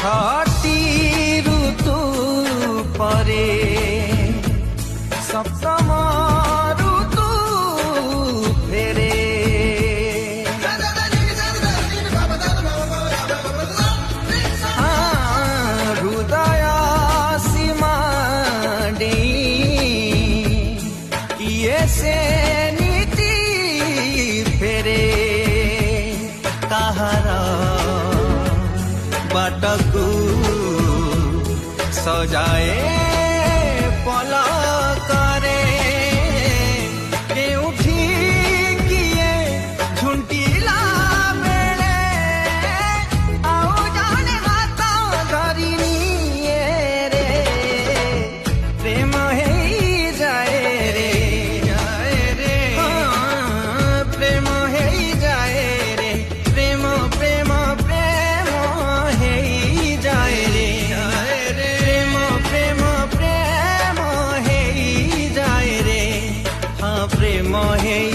छठी ऋतु परे सप्तम ऋतु फेरे हृदय सीमा किए से नीति फेरे कहारा बाटकू सजाए पलकरे केउठी किए झुंटिला बेले आउ जाने हाथ धरी निए रे प्रेम हेई जाए रे प्रेम हेई जाए रे प्रेम प्रेम प्रेम हेई जाए रे प्रेम प्रेम प्रेम हेई जाए रे हाँ प्रेम हेई